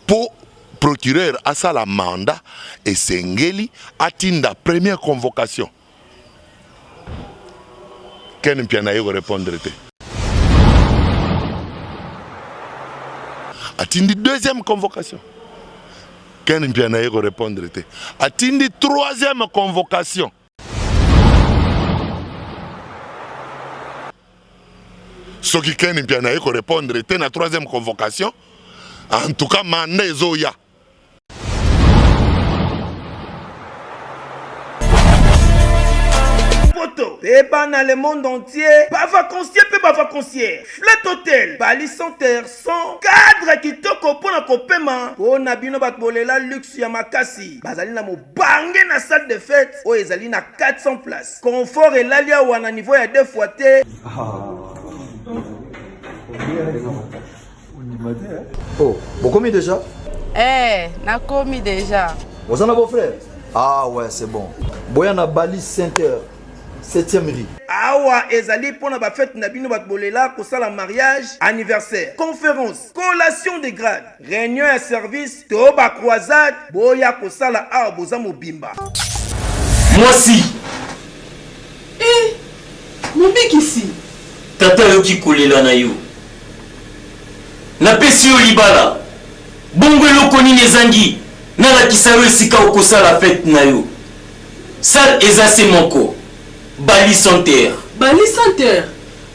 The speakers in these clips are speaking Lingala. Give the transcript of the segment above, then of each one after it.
Pour procureur à ça la mandat et Sengeli atinda première convocation. Ken Mpianaye répondre. Atindi deuxième convocation. Ken Mpianaye répondre. Atindi troisième convocation. Ce qui Ken Mpianaye répondre à la troisième convocation. En tout cas, mandat Zoya. Et dans le monde entier, pas vacancier, pas vacancier. Flat Hotel, Bali Center, 100 cadre qui toko pour la copaiement. Pour Nabino Batbolela luxe Yamakasi. Bazali na mo bangé na salle de fête. Oh, ezali na 400 places. Confort et l'alia ou à niveau ya 2 fois té. Oh, vous commis déjà? Na commis déjà. Vous en avez vos frères? Ah ouais, c'est bon. Boyana Bali Center, 7e rue. Awa ezali pour na fête Nabino Batbolela pour ça la mariage, anniversaire, conférence, collation de grades, réunion et service, toba croisade, boya ko sala awa boza mobimba. Moi si. Mobiki ici. Tata yoki kolela na yo. Na pesi yo libala. Bongo eloko nini ezangi. Na la kisaro esika okosala fête na yo. Sal ezase moko. Bali Center. Bali Center.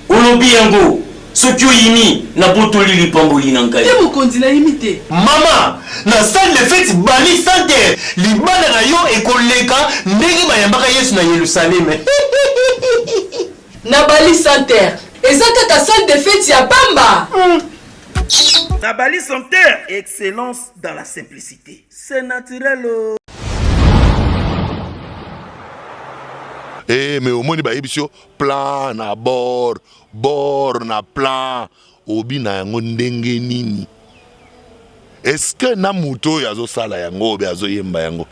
Olobi yango. Soki oyini na botoli lipamboli na ngai. Te mokonzi na imité. Mama, na salle de fête Bali Center. Libala na yo ekoleka ndenge bayambaka Yesu na Yerusalem. Na Bali Center. Ezaka ta salle de fête ya Bamba. Na Bali Center, excellence dans la simplicité. C'est naturel. Mais au moins, il y a plan na bord na plan. Obi na yango ndenge nini. Est-ce que na muto yazo sala yango obi yazo yemba yango?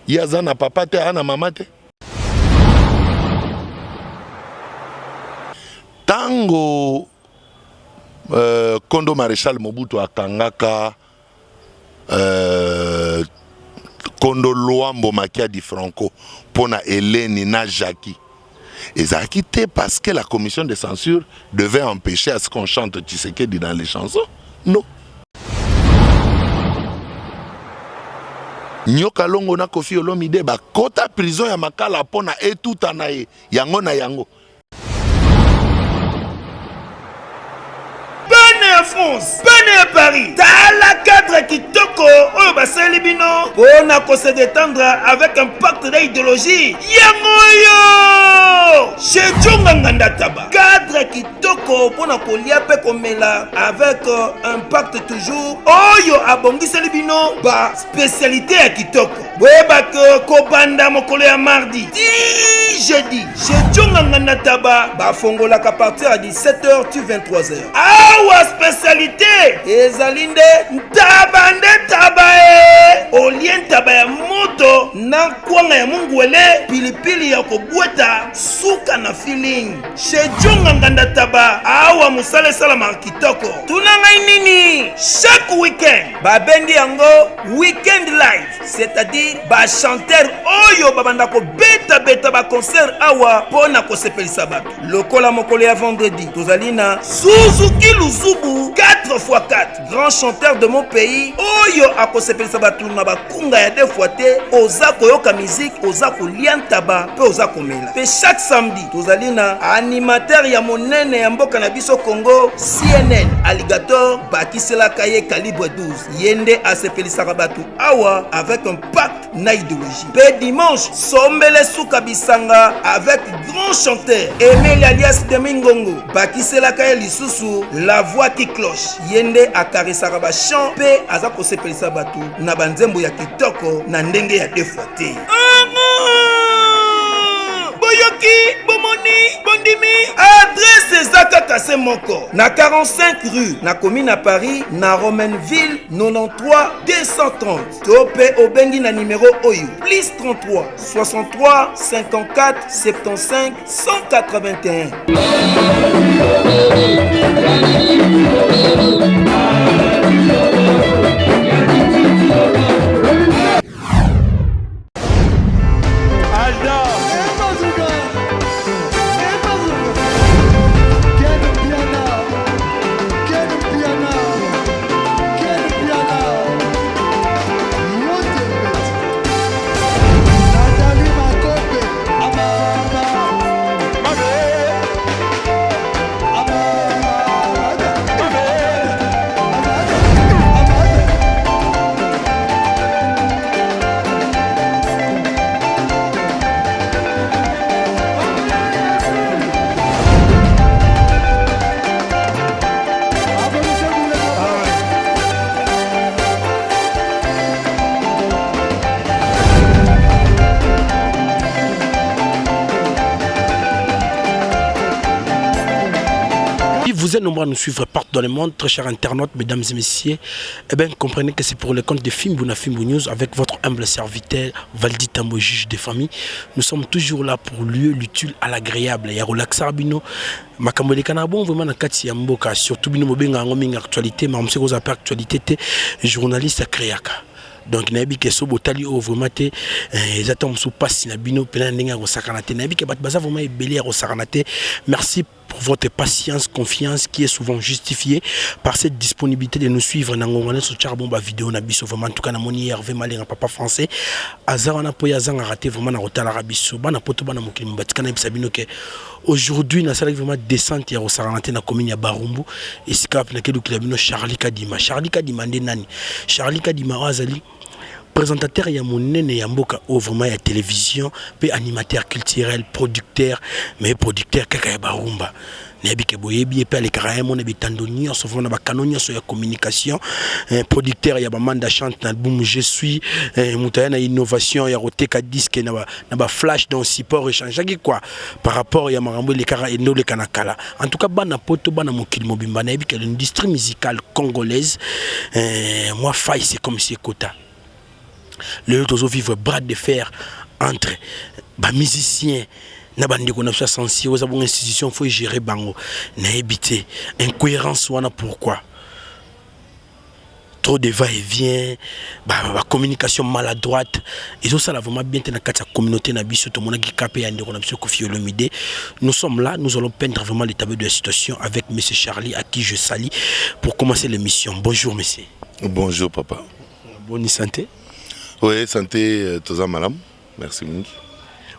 Yaza na papa te ana mama te. Tango Kondo Maréchal Mobutu akangaka Kondo Luambo Makia di Franco pona Hélène na Jackie. Et ça a quitté parce que la commission de censure devait empêcher à ce qu'on chante Tshisekedi dans les chansons. Non. Nyoka longo na Kofi Olomide ba kota prison ya makala pona etuta na ye yango na yango. France, Benin Paris, Tala cadre qui toko, oh bassin libino, on a qu'on se détendre avec un pacte d'idéologie. Yangoyo, chez Djonganganda Taba, cadre qui toko, pour na koliape komela avec un pacte toujours. Oh yo abongi libino, ba spécialité à kitoko. Webak kobanda mokolo ya mardi, jeudi, chez Djonganganda Taba, ba fongola qu'à partir à 17h tu 23h. Awa spécialité ezalinde tabande tabae olien tabaya moto na kwanga ya mungwele pilipili ya kobweta suka na feeling chez Djonganganda Taba awa musale salama kitoko tunanga nini chaque week-end babendi yango weekend live, c'est-à-dire ba chanteur oyo babanda ko beta ba concert awa pona ko sepelisa bato lokola mokolo ya vendredi tozalina Suzuki Luzubu 4x4 grand chanteur de mon pays oyo akosepelisa bato na bakunga ya 2 fois te oza koyoka musique oza kolia ntaba pe oza komela pe chaque samedi tozalina animateur ya monene ya mboka na biso Congo CNN Alligator bakiselaka ye calibre 12 yende asepelisaka bato awa avec un pacte na idéologie pe dimanche sombele suka bisanga avec grand chanteur Emile alias Demingongo bakiselaka ye lisusu la voix qui cloche yende akarisaka ba chant pe aza kosepelisa bato na banzembo ya kitoko na ndenge ya 2 fois te boyoki bomoni bondimi adresse ezaka kase moko na 45 rue na commune à Paris na Romainville 93 230 to pe obengi na numéro oyo plus 33 63 54 75 181 Vous êtes nombreux à nous suivre partout dans le monde, très chers internautes, mesdames et messieurs. Eh bien, comprenez que c'est pour le compte de Fimbouna Fimbo News avec votre humble serviteur Valdi Tambo, juge des familles. Nous sommes toujours là pour lieu l'utile à l'agréable. Il y a relaxar bino. Makambo les canabons vraiment na kati ya mboka surtout bino mobenga ngominga actualité, mais on sait qu'on appelle actualité journaliste à Créaka. Donc nabi ke so botali o vraiment te exactement sous passe na bino pena ndinga ko sakanate nabi ke bat baza vraiment ebeli ko sakanate. Merci pour votre patience, confiance qui est souvent justifiée par cette disponibilité de nous suivre na ngongana so charbomba vidéo na biso vraiment en tout cas na moni Hervé Malinga papa français azara na poya zanga raté vraiment na rotala rabiso bana poto bana mokili mbatika na bisabino ke aujourd'hui na sala vraiment descente ya ko sakanate na commune ya Barumbu et sikap na kedu kilabino Charlie Kadima ndé nani Charlie Kadima azali présentateur ya monene ya mboka au vraiment ya télévision pe animateur culturel producteur mais producteur kaka ya barumba nebi ke boyebi pe ale karaye mon bitando nyonso vraiment ba kanonia so ya communication producteur ya ba manda chante na boom je suis mutaya na innovation ya roteka disque na ba flash dans support échange quoi par rapport ya marambo le kara eno le kanakala en tout cas bana poto bana mokili mobimba nebi ke l'industrie musicale congolaise moi faille c'est comme si kota le toujours vivre bras de fer entre les musiciens na bandeko na sensi aux abon institution faut gérer bango na éviter incohérence wana pourquoi trop de va-et-vient communication maladroite et ça là vraiment bien na kata communauté na biso to mona ki kapé ande ko na biso Koffi Olomide. Nous sommes là, nous allons peindre vraiment les tableaux de la situation avec monsieur Charlie à qui je salue pour commencer l'émission. Bonjour monsieur. Bonjour papa. Bonne santé. Oui, santé, tout madame. Merci.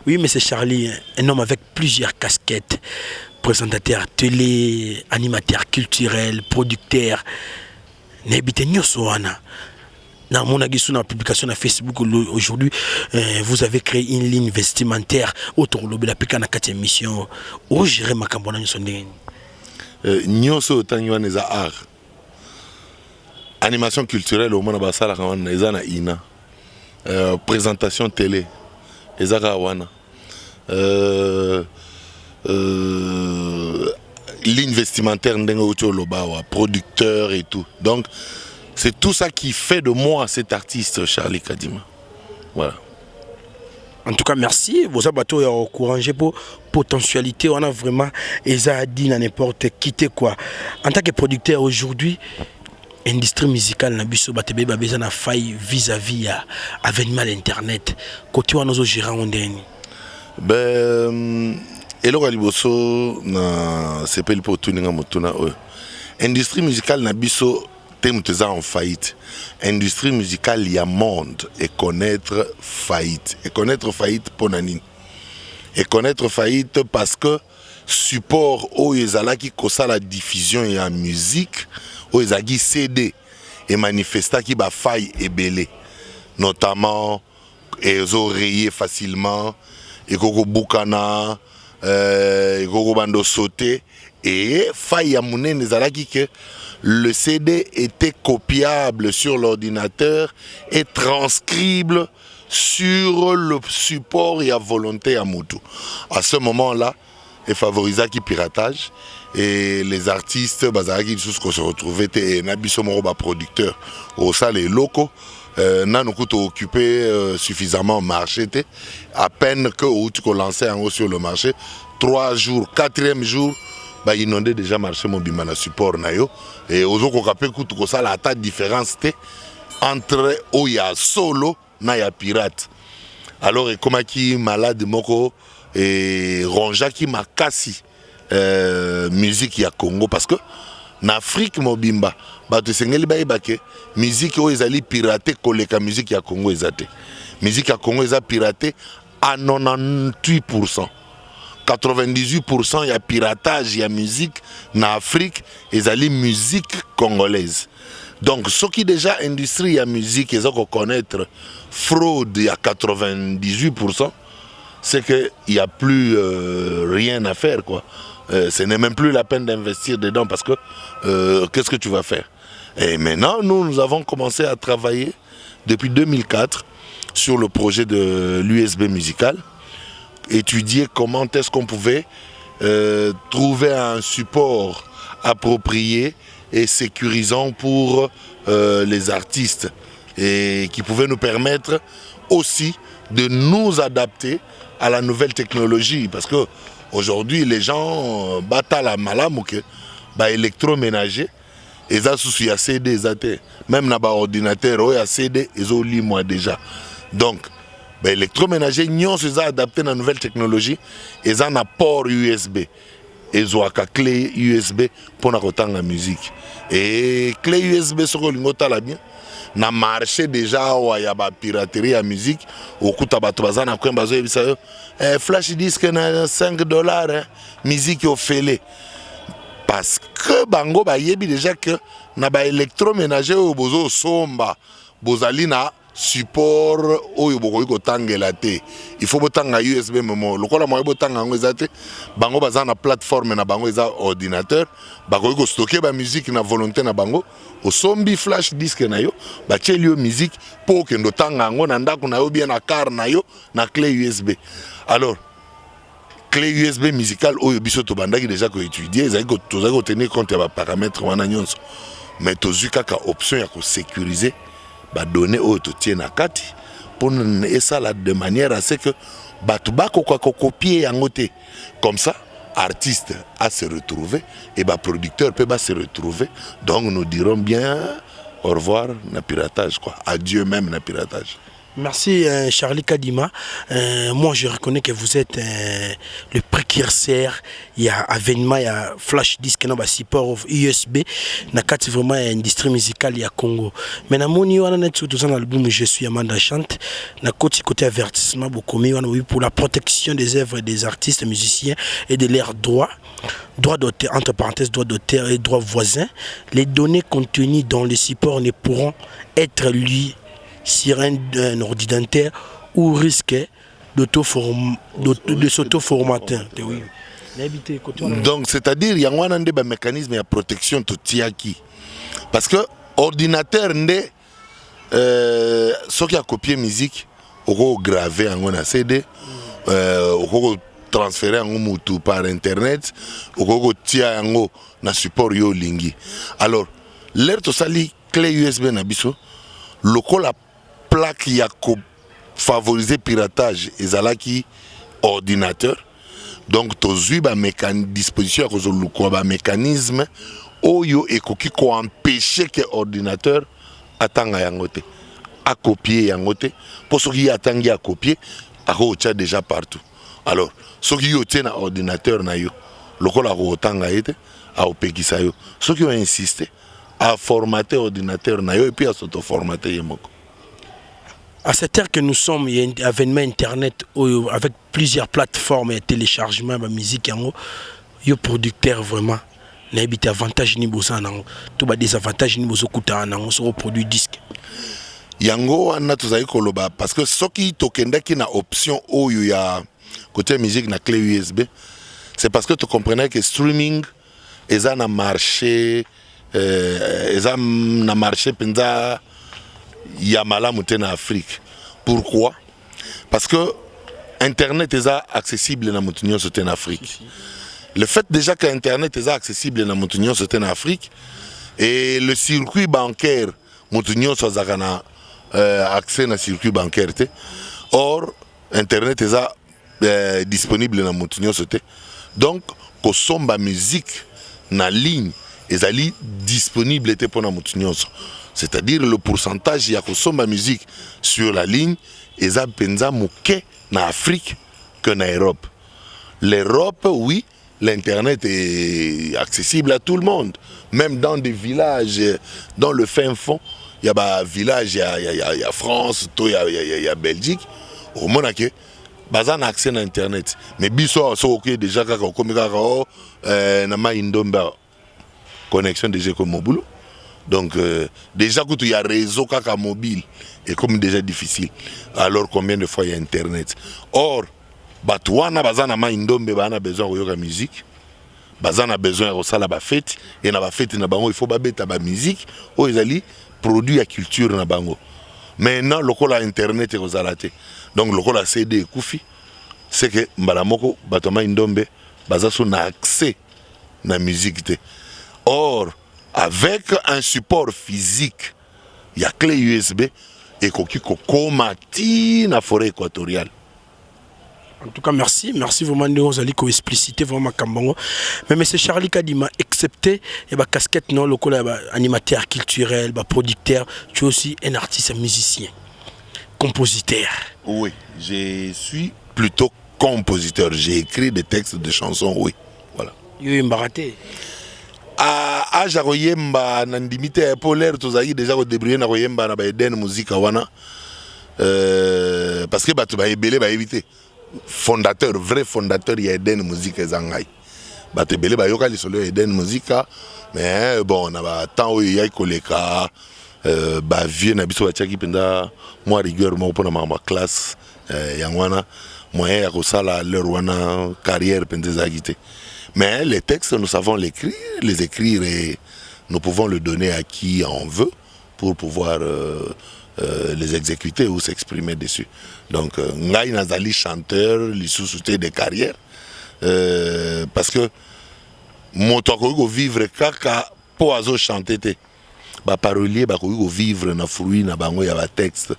Oui, mais c'est Charlie, un homme avec plusieurs casquettes. Présentateur télé, animateur culturel, producteur. N'habitez Nyosoana. Dans mon publication sur Facebook aujourd'hui, vous avez créé une ligne vestimentaire autour de la Pécana 4e émission. Où gérer ma cambona Nyosondé? Nyoso Tanyuan art. Animation culturelle au Monabasala Ina Ina. Présentation télé ezaka wana ligne vestimentaire ndenga ucho lobawa producteur et tout, donc c'est tout ça qui fait de moi cet artiste Charlie Kadima. Voilà. En tout cas merci vous avez bateau encouragé pour potentialité on a vraiment eza dit na n'importe quitter quoi en tant que producteur aujourd'hui. Industrie musicale na biso batebe ba besoin na faille vis-à-vis à avènement l'internet côté wana zo gérer ondeni eloko liboso na sepeli po tuninga motuna o industrie musicale na biso temuteza en faillite. Industrie musicale ya monde et connaître faillite pour nani et connaître faillite parce que support o ezalaki kosa la diffusion ya musique ils ont CD et manifesta qui ba faille et belé notamment ils ont rayé facilement et koko bukana et koko bando sauté et faille à mounen ezalaki que le CD était copiable sur l'ordinateur et transcriptible sur le support et à volonté à Moutou. À ce moment-là, il favorisait qui piratage. Et les artistes bazaraki sous qu'on se retrouvait et nabiso moroba producteur au salle et locaux n'a nous occupé suffisamment marché à peine que où tu lançais en haut sur le marché 3 jours 4e jour bah inondé déjà marché mon bimana support nayo et aux autres capé coûte que ça la taille différence entre oya solo na ya pirate alors et comme qui malade moko et ronja qui m'a cassé musique ya Congo parce que en Afrique mobimba bato sengeli bayebake musique o ezali piraté koleka musique ya Congo ezate musique ya Congo eza piraté à 98%. 98% ya piratage ya musique na Afrique ezali musique congolaise. Donc ce qui déjà industrie ya musique ils ont connaître fraude à 98%, c'est que il y a plus rien à faire quoi. Ce n'est même plus la peine d'investir dedans parce que qu'est-ce que tu vas faire? Et maintenant, nous avons commencé à travailler depuis 2004 sur le projet de l'USB musical, étudier comment est-ce qu'on pouvait trouver un support approprié et sécurisant pour les artistes et qui pouvait nous permettre aussi de nous adapter à la nouvelle technologie. Parce que aujourd'hui, les gens battent à la malamouke, électroménager, et ça sous ya CD, même dans l'ordinateur, il y a CD, ils ont lu moi déjà. Donc, électroménager, nous sommes adaptés à la nouvelle technologie, et ils ont un port USB. Ils ont une clé USB pour la musique. Et clé USB, ce que la bien. Na marché déjà où il y a la piraterie à musique au coup bazana kwa bazo yebisa flash disque na $5 musique au fele parce que bango ba yebi déjà que na ba électroménager au bozo somba bozali na support oyo bokoki kotangela te il faut botanga USB memo lokola moyo botanga ngo ezate bango bazana plateforme na bango eza ordinateur bakoki ko stocker ba musique na volonté na bango osombi flash disque na yo batie yo musique po ke ndotanga ngo na ndako na yo bien na car na yo na clé USB. Alors clé USB musicale oyo biso to bandaki déjà ko étudier ezali ko tozaki ko tenir compte ya ba paramètres wana nyonso mais tozu kaka option ya ko sécuriser donner au tien à kati pour et ça là de manière à ce que batubako quoi copier en côté comme ça artiste à se retrouver et producteur peut se retrouver donc nous dirons bien au revoir na piratage quoi adieu même na piratage. Merci Charlie Kadima. Moi je reconnais que vous êtes le précurseur. Il y a avènement, il y a flash disque, il y a support USB. Il y a vraiment industrie musicale, il y a Congo. Mais dans mon album Je suis Amanda Chante, il y a côté avertissement pour la protection des œuvres des artistes, musiciens et de leurs droits. Droits d'auteur, entre parenthèses, droits d'auteur et droits voisins. Les données contenues dans le support ne pourront être lues sur un ordinateur ou risquer de s'auto-formater. Donc, c'est-à-dire, il y a un mécanisme de protection de Tiaki. Parce que l'ordinateur, ce qui a copié musique, on peut graver en CD, on peut transférer en moutou par internet, on peut tirer en support yo lingi. Alors, l'air to sali clé USB nabiso, le la plaque qui a favorisé piratage et qui ordinateur. Donc, tu as une disposition à un mécanisme oyo ekoki ko empêcher que ordinateur atanga yangote à copier yangote pour ceux qui attendent à copier à déjà partout. Alors ceux qui ont un ordinateur na yo lokola rotanga ete a opekisa yo ceux qui ont insisté à formater ordinateur na yo et puis à s'auto-formater yemoko. À cette heure que nous sommes, il y a un avènement internet avec plusieurs plateformes et téléchargements de musique. Il y a producteur vraiment. Il y a des avantages ni besoin tout bas des avantages ni besoin coûter nan sur produit disque. Yango wana tozali koloba parce que soki tokenda ki na option oyo ya côté musique na clé USB, c'est parce que tu comprenais que streaming est un marché penza ya malamu te na Afrique. Pourquoi? Parce que internet est accessible na mutunyo sote en Afrique. Le fait déjà que internet est accessible na mutunyo sote en Afrique et le circuit bancaire mutunyo so zakana accès na circuit bancaire te. Or internet est disponible na mutunyo sote. Donc ko somba musique na ligne est disponible te pour na mutunyo so. C'est-à-dire le pourcentage ya ko somba musique sur la ligne est penza muke na Afrique que na Europe. L'Europe, oui, l'internet est accessible à tout le monde, même dans des villages, dans le fin fond, il y a des villages, il y a France, il y a Belgique, au moins que bazan accès à internet. Mais biso so OK déjà comme na ma indomba connexion déjà comme mon boulot. Donc déjà quand il y a réseau kaka mobile et comme déjà difficile. Alors combien de fois il y a internet. Or batouana bazana ma indombe bana besoin de la musique. Bazana besoin de sala ba fête et na ba fête na bango il faut ba beta ba musique o ezali produit à culture na bango. Maintenant lokola internet et ozalate. Donc lokola CD kufi c'est que mbala moko batoma indombe bazaso na accès na musique te. Or, avec un support physique, il y a clé USB et qui comati na forêt équatoriale. En tout cas, merci vraiment de vous aller expliciter vraiment Kambango. Mais M. Charlie Kadima, excepté la casquette, non, le animateur culturel, producteur, tu es aussi un artiste, un musicien, compositeur. Oui, je suis plutôt compositeur. J'ai écrit des textes de chansons, oui. Voilà. Il y a un baraté. Ah, j'aroyemba nandimité polaire tous aïe déjà au débrouiller na royemba na baiden musique wana parce que batu ba ebele ba éviter fondateur vrai fondateur ya Eden musique ezangai batu ebele ba yoka lisolo Eden musique mais bon na ba temps oyo ya koleka ba vieux na biso ba tiaki penda moi rigueur mo pona ma classe ya wana moyen ya kosala leur wana carrière pendeza quitté. Mais les textes, nous savons les écrire et nous pouvons le donner à qui on veut pour pouvoir les exécuter ou s'exprimer dessus. Donc, Ngai Nazali chanteur, les sous-soutés de carrière, parce que mon temps vivre kaka pour azo chanter te, ba parolier ba vivre na fruit na bango ya ba texte.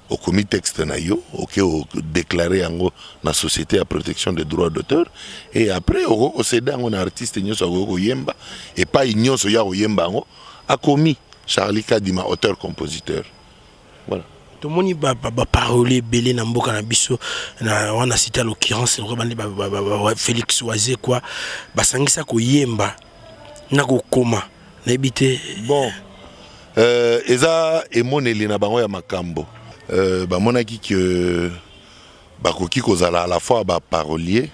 Au commis texte na yo, au déclaré en la société à protection des droits d'auteur et après au cédé en artiste nyoso yemba et pas nyoso ya yemba a commis Charlie Kadima auteur compositeur. Voilà. Tout le monde va parler belé na mboka na biso na on a cité à l'occurrence Félix Oisé quoi basangisa ko yemba na ko koma na ebité bon eza emoneli na bango ya makambo. Bamonaki que bakoki kozala à la fois ba parolier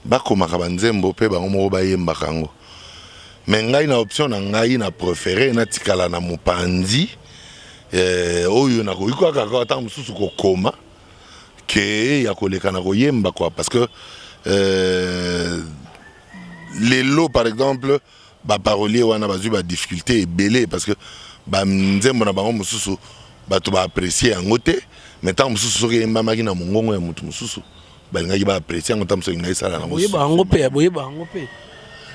bakomaka banzembo pe bango moko bayemba kango mais ngai na option na ngai na préféré na tikala na mopanzi oyo na koyiko kaka ata mususu kokoma ke ya koleka na koyemba quoi parce que les lots par exemple ba parolier wana bazui ba difficulté ebele parce que ba nzembo na bango mususu bato ba apprécier en côté mais tant mususu soki embamaki na mongongo ya mutu mususu balingaki ba apprécier en tant que ngai sala na boye ba ngo pe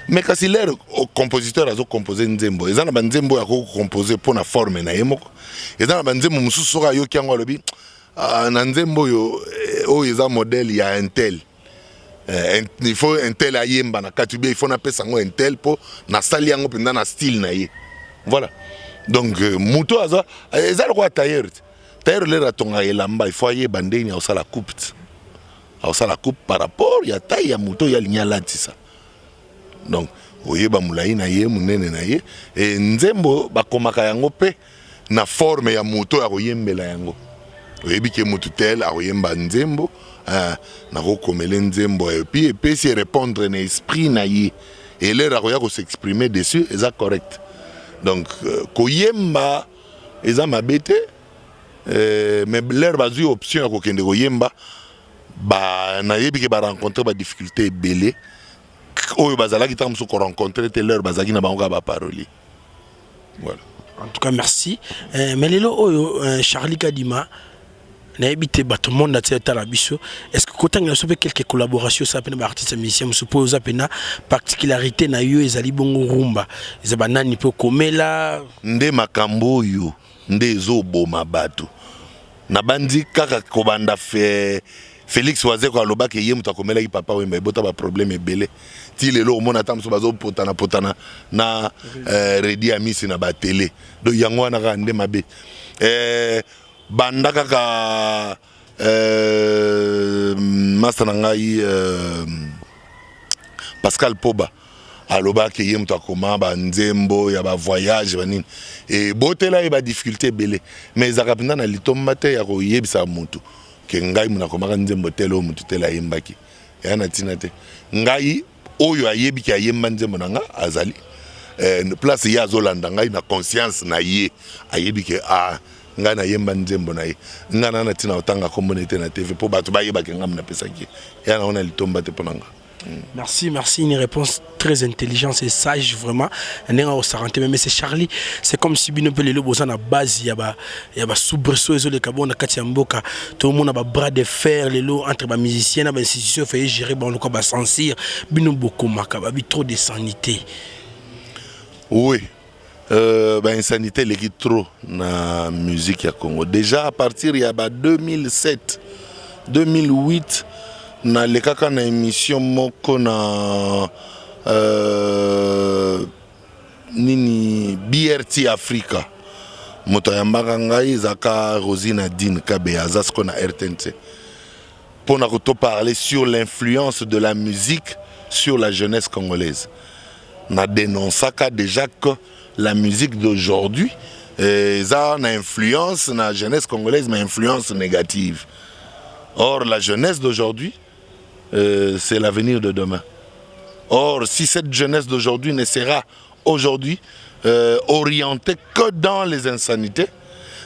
mais kasi l'air compositeur azo composer nzembo eza na banzembo ya ko composer pour na forme na yemoko eza na banzembo mususu soka yo kyango alobi na nzembo yo eza modèle ya un tel il faut un tel ayemba na katubie il faut na pesa ngo un tel po na sali yango penda na style na ye voilà. Donc, Mouto Aza, ils ont le tailleur. Tailleur, l'air tonga elamba, il faut y bander, il y a la coupe. Il y a la coupe par rapport, il y a taille, il y a Mouto, il y a l'ignala, ça. Donc, vous voyez, moulaï na ye, mounene na ye, et nzembo, bakomaka yango pe, na forme ya Mouto, ya royembe la yango. Vous voyez, que Mouto tel, a royemba nzembo, na rokomele nzembo, et puis si répondre na esprit na ye, et l'air a roya s'exprimer dessus, c'est correct. Donc, koyemba, eza mabete, mais l'air bazui option à kokende koyemba, ba na yebi ke ba rencontrer ba difficulté belé, oyo bazala ki tam so ko rencontrer te l'air bazaki na bango ba paroli. Voilà. En tout cas, merci. Mais lelo oyo Charlie Kadima na ebité ba tout le monde na tête la biso. Est-ce que kotan na sope quelques collaborations ça pena ba artiste musicien suppose pena particularité na yo ezali bongo rumba. Ezaba nani pe komela nde makambo yo nde zo boma bato. Na bandi kaka kobanda Félix Oisé ko aloba ke yemu takomela ki papa wemba bota ba problème ebele. Ti lelo o mona tam so bazo potana na Redi Amisi na ba télé. Do yango wana ka nde mabe. Banda kaka master nangai Pascal Poba aloba ke yem to akoma ba nzembo ya ba voyage banini et botela e ba difficulté belé mais zakapinda na litomba te ya ko yebisa mutu ke ngai muna komaka nzembo telo mutu tela yembaki ya na tina te ngai oyo ayebi ki ayemba nzembo nanga azali place ya zolanda ngai na conscience na ye ayebi ke nga na yemba nzembo na ye nga na tina otanga communauté na TV pour bato bayeba ke ngam na pesaki ya na ona litomba te ponanga. Merci, une réponse très intelligente et sage vraiment. Mais c'est Charlie, c'est comme si bino pelelo boza na base ya ba soubresaut ezole kabona kati ya mboka. Tout le monde a ba bras de fer lelo entre ba musiciens na ba institution fait gérer bon le ba censure bino boko makaba bi trop de sanité. Oui. Insanité leki trop na musique ya Congo. Déjà à partir il y a 2007, 2008 na lekaka na émission moko na nini BRT Africa. Moto yambaka ngai zaka Rosina Dine Kabe azasko na RTNC. Pour nous parler sur l'influence de la musique sur la jeunesse congolaise. On a dénoncé déjà que la musique d'aujourd'hui a une influence na jeunesse congolaise, mais influence négative. Or, la jeunesse d'aujourd'hui, c'est l'avenir de demain. Or, si cette jeunesse d'aujourd'hui ne sera aujourd'hui orientée que dans les insanités,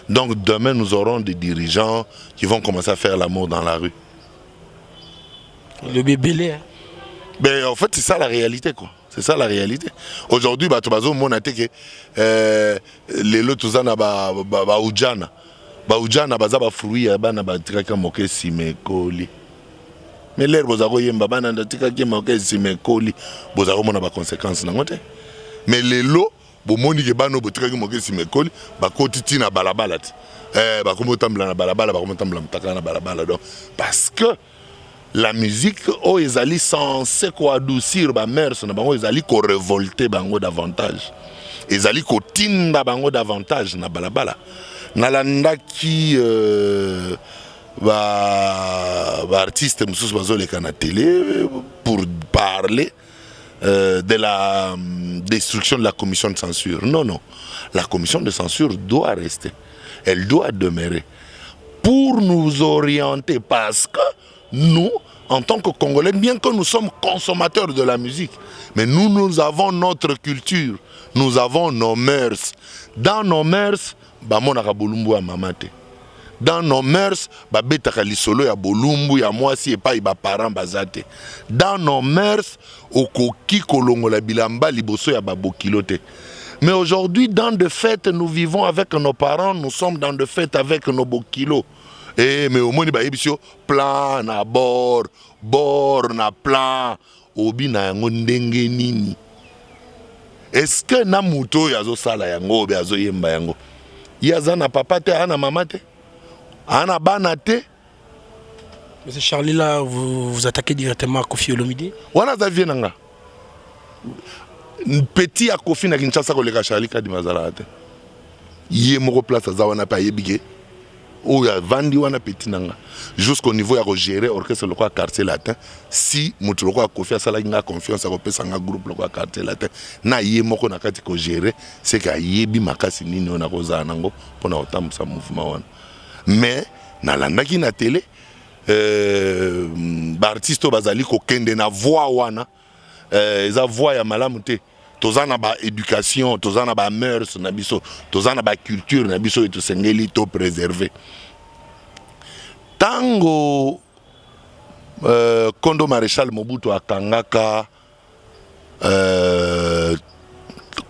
donc demain nous aurons des dirigeants qui vont commencer à faire l'amour dans la rue. Le bébé, hein? Ben, en fait, c'est ça la réalité, quoi. C'est ça la réalité. Aujourd'hui, bah, tu vas voir, mon attaque, les lots, tout ça, bah, Oudjana. Bah, Oudjana, bah, ça, bah, fruit, bah, na, bah, tika, moke, simekoli. Mais l'air, vous avez, bah, bah, na, tika, moke, simekoli. Vous avez, mon, bah, conséquences, n'a, mais les lots, bon, mon, qui, bah, no, bah, tika, moke, simekoli, bah, kotiti, na, balabala, bah, comme tambla, na, balabala, bah, comme tambla, na, balabala, donc, parce que, la musique, oh, ils allaient censés adoucir ba mère, ils allaient révolter bango davantage. Ils allaient tinda bango davantage na balabala. Nalanda qui artiste moussous bazole kana télé pour parler de la destruction de la commission de censure. Non, non. La commission de censure doit rester. Elle doit demeurer pour nous orienter parce que nous, en tant que Congolais, bien que nous sommes consommateurs de la musique, mais nous avons notre culture, nous avons nos mœurs. Dans nos mœurs, bamonaka bolumbu ya mamate. Dans nos mœurs, babetaka lisolo ya bolumbu ya mwasi epai ba parents bazate. Dans nos mœurs, okoki kolongola bilamba liboso ya babokilote. Mais aujourd'hui, dans de fêtes, nous vivons avec nos parents, nous sommes dans de fêtes avec nos bokilos. Eh, mais au moins, il y a plan na bord na plan, obi na yango ndenge nini. Est-ce que na muto yazo sala yango, yazo yemba yango? Yaza na papa te, ana mama te, ana bana te. Monsieur Charlie, là, vous attaquez directement à Kofi Olomide? Wana za vienanga. Petit à Kofi na Kinshasa koleka Charlie kadi mazala te. Yé moko place za wana pa yebige. Ou ya vandi wana petit nanga jusqu'au niveau ya gérer orchestre le quartier latin si mutu le Kofi asala nga confiance ko pesa nga groupe le quartier latin na yé moko na kati ko gérer c'est ka yebi makasi nini ona ko za nango pona otambusa mouvement wana mais na landaki na télé ba artiste bazali ko kende na voix wana eza voix ya malamu te tozana ba éducation, tozana ba mœurs na biso, tozana ba culture na biso et to sengeli to préserver. Tango Kondo Maréchal Mobutu akangaka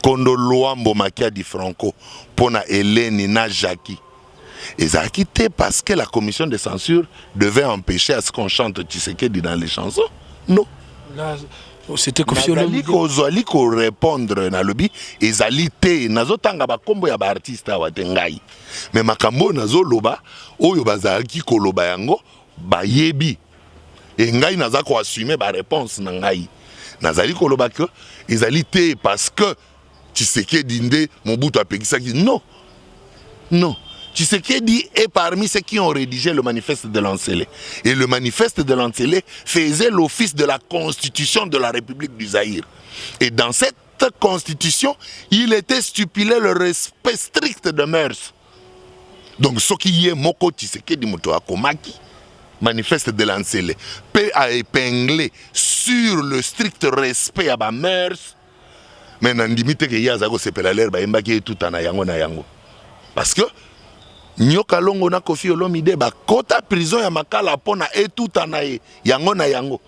Kondo Luambo Makia di Franco pona Hélène na Jackie. Et ça a quitté parce que la commission de censure devait empêcher à ce qu'on chante Tshisekedi dans les chansons. Non. Là, c'était Kofi Olomide. Ozali ko répondre na lobi ezali te nazotanga ba kombo ya ba artiste awatengai. Mais makambo nazo loba oyo bazalaki ko loba yango ba yebi. Et ngai nazako assumer ba réponse na ngai. Nazali ko loba que ezali te parce que Tshisekedi nde Mobutu apekisaki. Non. Non. Tshisekedi est parmi ceux qui ont rédigé le manifeste de Lansele. Et le manifeste de Lansele faisait l'office de la constitution de la République du Zaïre. Et dans cette constitution, il était stipulé le respect strict de mœurs. Donc ce qui est Moko Tshisekedi Moto Akomaki, manifeste de Lansele, peut épingler sur le strict respect à ma mœurs. Mais n'andimite que Yazago sepela l'air, Mbaki tout en ayango na yango. Parce que Nyoka longo na Kofi Olomide ba kota prison ya makala pona etuta na ye yango na yango.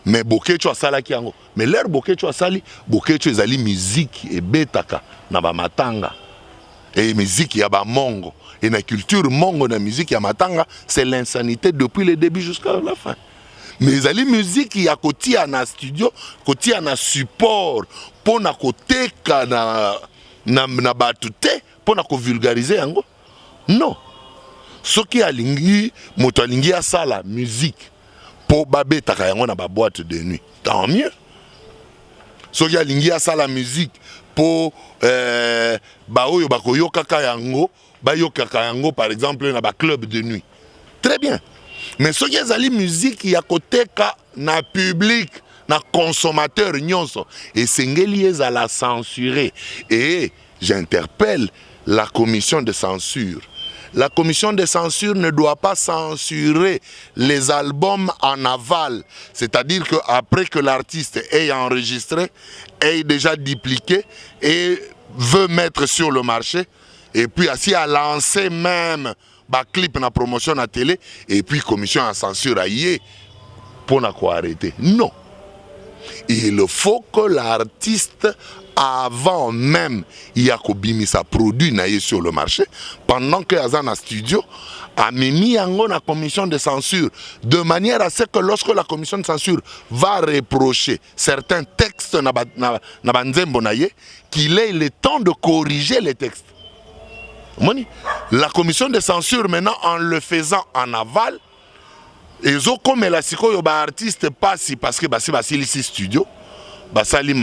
Mais Bokecho asalaki yango. Mais l'air Bokecho asali, Bokecho ezali musique et betaka na ba matanga. Et musique ya ba mongo. Et na culture mongo na musique ya matanga, c'est l'insanité depuis le début jusqu'à la fin. mais ezali musique ya kotia na studio, kotia na support pona koteka na bato te pona kovulgariser yango. Non. Soki alingi moto alingi asala musique po babetaka yango na ba boîte de nuit, tant mieux. Soki alingi asala musique po ba oyo bakoyokaka yango bayokaka yango par exemple na ba club de nuit, très bien. Mais soki ezali musique ya koteka na public na consommateur nyonso esengeli ezala censuré. Et j'interpelle la commission de censure. La commission de censure ne doit pas censurer les albums en aval. C'est-à-dire qu'après que l'artiste ait enregistré, ait déjà dupliqué et veut mettre sur le marché, et puis ainsi à lancer même bah, clip na promotion à télé, et puis commission à censure à y pour na quoi arrêter. Non. Il faut que l'artiste, avant même il y a sa produit sur le marché, pendant que Azan a studio a mis en la commission de censure, de manière à ce que lorsque la commission de censure va reprocher certains textes qu'il ait le temps de corriger les textes. La commission de censure maintenant, en le faisant en aval, et comme la artiste passe parce que c'est ici studio, basali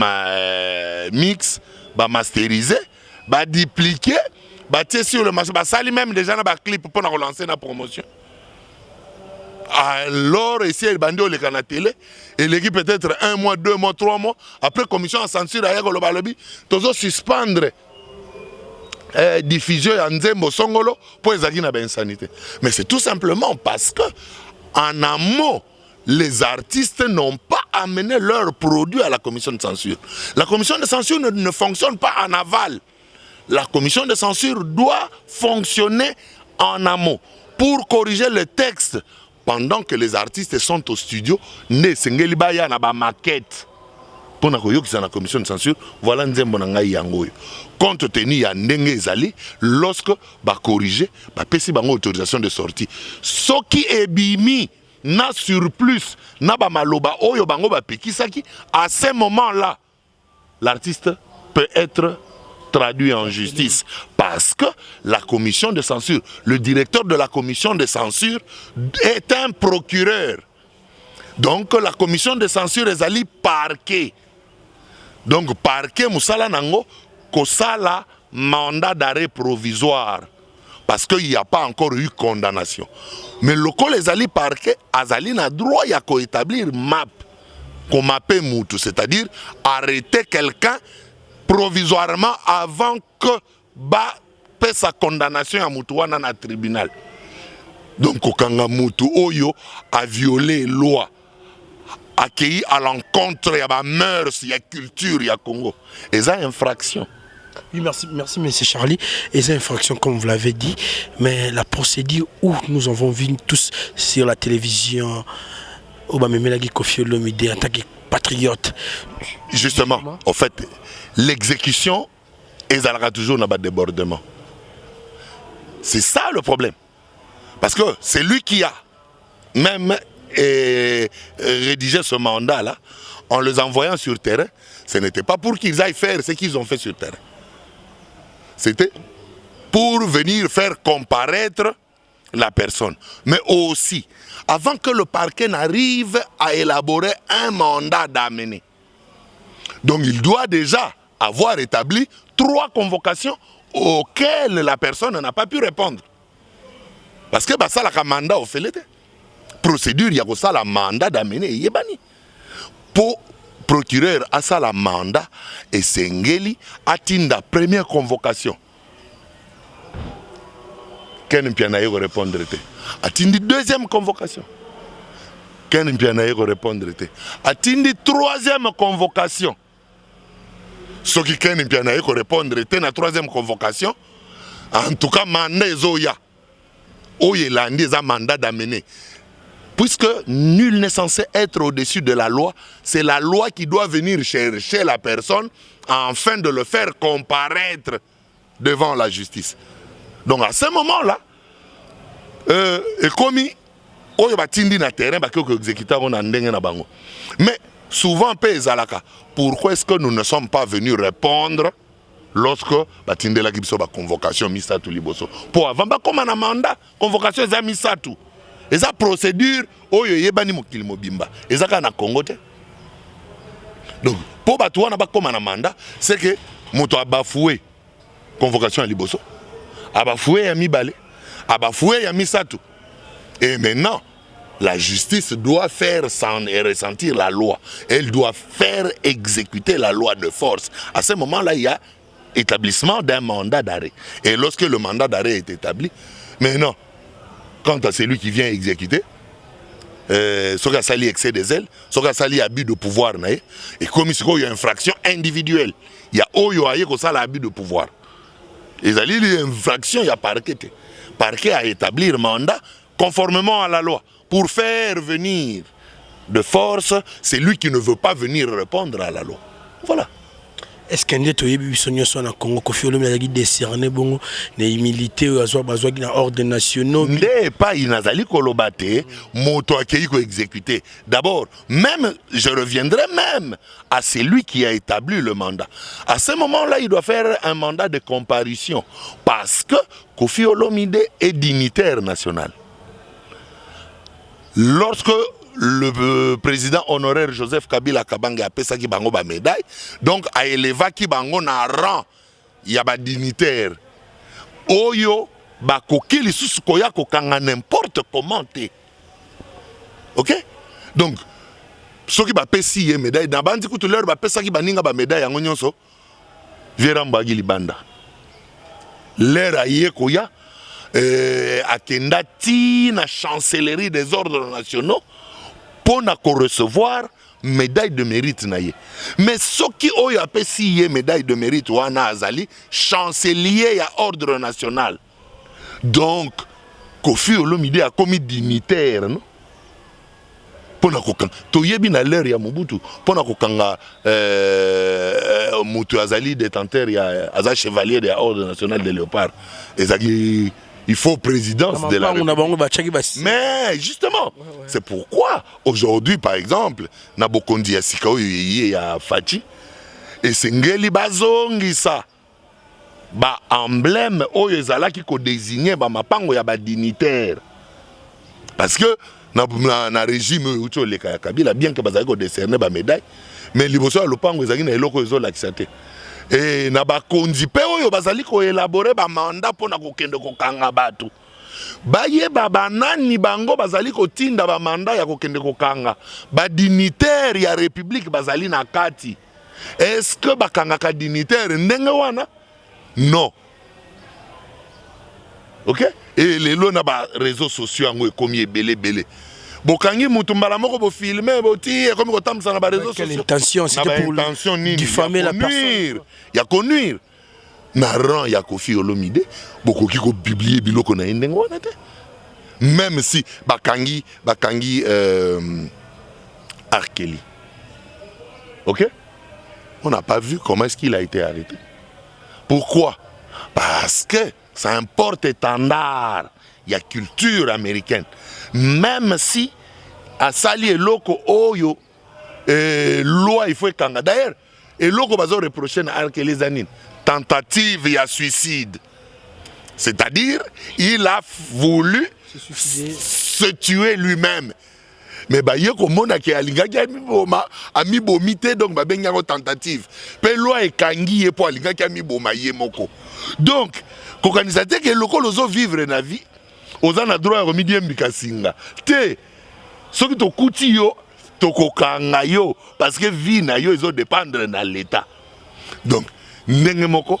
mix, masterisé, dupliqué, sur le marché, basali même déjà dans clip pour relancer la promotion. Alors ici il bandi le canal télé et l'équipe peut-être 1 mois, 2 mois, 3 mois après commission en censure à yego le balobi, toujours suspendre diffusion en Nzembo Songolo pour les agir na insanité. Mais c'est tout simplement parce que en amont, les artistes n'ont pas amené leurs produits à la commission de censure. La commission de censure ne fonctionne pas en aval. La commission de censure doit fonctionner en amont pour corriger le texte pendant que les artistes sont au studio. Ne sengeli baya na ba maquette. Pour la commission de censure, voilà Nzembo na ngai yango. Compte tenu ya ndenge ezali, lorsque ba corriger, ba pesi bango autorisation de sortie. Soki ebimi na surplus, na ba maloba oyo bango ba pekisaki, à ce moment-là, l'artiste peut être traduit en justice. Parce que la commission de censure, le directeur de la commission de censure est un procureur. Donc la commission de censure ezali parquet. Donc parquet musala nango kosala mandat d'arrêt provisoire parce qu'il n'y a pas encore eu condamnation. Mais le col ezali parquet azali na droit ya ko établir map ko mapé moutou, c'est-à-dire arrêter quelqu'un provisoirement avant que ba paie sa condamnation à moutou wana na tribunal. Donc okanga moutou oyo a violé loi, accueilli à l'encontre, il y a ma mœurs, il y a culture, il y a Congo. Et ça, infraction. Oui, merci, M. Charlie. Et c'est infraction, comme vous l'avez dit. Mais la procédure où nous avons vu tous sur la télévision, Obamemela Kofi Olomide en tant que patriote. Justement, en fait, l'exécution, ils aura toujours dans le débordement. C'est ça le problème. Parce que c'est lui qui a même rédigé ce mandat-là, en les envoyant sur terrain, ce n'était pas pour qu'ils aillent faire ce qu'ils ont fait sur terrain. C'était pour venir faire comparaître la personne. Mais aussi, avant que le parquet n'arrive à élaborer un mandat d'amener. Donc il doit déjà avoir établi 3 convocations auxquelles la personne n'a pas pu répondre. Parce que ça, la mandat au fait l'été. Procédure, il y a ça la mandat d'amener yebani. Pour procureur à ça la mandat et Sengeli atteint première convocation. Ken Mpianaye répondre était. Atteint deuxième convocation. Ken Mpianaye répondre était. Atteint 3e convocation. Ce qui Ken Mpianaye répondre était la 3e convocation. En tout cas mandat ezoya. Oyelandi za mandat d'amener. Puisque nul n'est censé être au-dessus de la loi, c'est la loi qui doit venir chercher la personne afin de le faire comparaître devant la justice. Donc à ce moment-là, et commis oyo batindi na terrain bakoki exécuter na ndenge na bango. Mais souvent pe ezalaka, pourquoi est-ce que nous ne sommes pas venus répondre lorsque batindelaki biso ba convocation misatu liboso? Pour avant ba comme na mandat, convocation eza misatu. Eza procédure oyo yebani mokili mobimba. Ezaka na Congo te. Donc pour batu wana ba comme na mandat, c'est que moto a bafoué convocation à liboso, a bafoué ya mibale, a bafoué ya misatu. Et maintenant, la justice doit faire ressentir la loi. Elle doit faire exécuter la loi de force. À ce moment-là, il y a établissement d'un mandat d'arrêt. Et lorsque le mandat d'arrêt est établi, maintenant, quant à celui qui vient exécuter, ce qu'a sali excès des ailes, ce qu'a sali abus de pouvoir, et comme il y a une infraction individuelle, il y a abus de pouvoir. Et il y a une infraction, il y a parquet. Parquet a établi un mandat conformément à la loi pour faire venir de force celui qui ne veut pas venir répondre à la loi. Voilà. Est-ce qu'il y a des gens qui ont Congo Kofi Olomide qui décerné bon les militaires qui ont ordre national n'est pas inazali kolobate moto akei ko exécuter. D'abord, même je reviendrai même à celui qui a établi le mandat. À ce moment-là, il doit faire un mandat de comparution parce que Kofi Olomide est dignitaire national. Lorsque le président honoraire Joseph Kabila Kabange a pesaki bango ba médaille, donc a élevé ki bango na rang ya ba dignitaire. Oyo ba kokili susu koya kokanga n'importe comment te. OK? Donc soki ba pesi ye médaille na bandi kutu leur ba pesaki baninga ba médaille yango nyonso Viera Mbagi libanda. L'air aye koya akenda ti na chancellerie des ordres nationaux pour recevoir médaille de mérite naie. Mais ce qui oyo apesi ye médaille de mérite wana azali chancelier ya ordre national. Donc Kofi Olomide a commis dignitaire, non? Pona kokanga toyebi na l'air ya Mobutu pona kokanga mutu azali détenteur ya azali chevalier de ordre national de Léopard. Ezaki il faut présidence de la République. Mais justement, c'est pourquoi aujourd'hui, par exemple, Nabokondi ya Sikao ya Fati, et Sengeli Bazongisa, ba emblème oyo ezalaki ko désigner ba mapango ya ba dignitaire. Parce que na régime uto le Kabila bien que bazali ko décerner ba médaille, mais liboso ya lopango ezalaki na eloko ezo lakisate. Et na ba kondi pe oyo bazali ko élaborer ba mandat pona kokende kokanga batu. Baye baba nani bango bazali ko tinda ba mandat ya kokende kokanga. Ba dignitaire ya république bazali na kati. Est-ce que bakanga ka dignitaire ndenge wana? Non. OK? Et les lois na ba réseaux sociaux ango ekomi belé. Bokangi mutumbala moko bo filmer boti comme ko tamsa na ba réseaux sociaux. Quelle intention c'était pour diffamer la personne. Ya connuire. Na rang ya Kofi Olomide bokoki ko publier biloko na ndenge wana te. Même si bakangi Arkeli. OK? On n'a pas vu comment est-ce qu'il a été arrêté. Pourquoi? Parce que ça importe étendard. Il y a culture américaine. Même si à sali eloko oyo loi il faut kanga. D'ailleurs, eloko bazo reprocher na Arkeli Zanine tentative ya suicide. C'est-à-dire, il a voulu se tuer lui-même. Mais bah yeko mona ki alinga ki ami bomite donc ba benga ko tentative. Pe loi e kangi e po alinga ki ami boma ye moko. Donc, kokanisate ke loko lozo vivre na vie. Oza na droit ya komidi mbikasinga. Te soki to kuti yo to kokanga yo parce que vie na yo izo dépendre na l'état. Donc, ndenge moko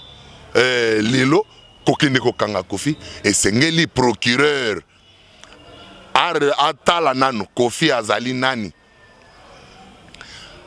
lelo kokende kokanga Kofi et sengeli procureur atala nanu Kofi azali nani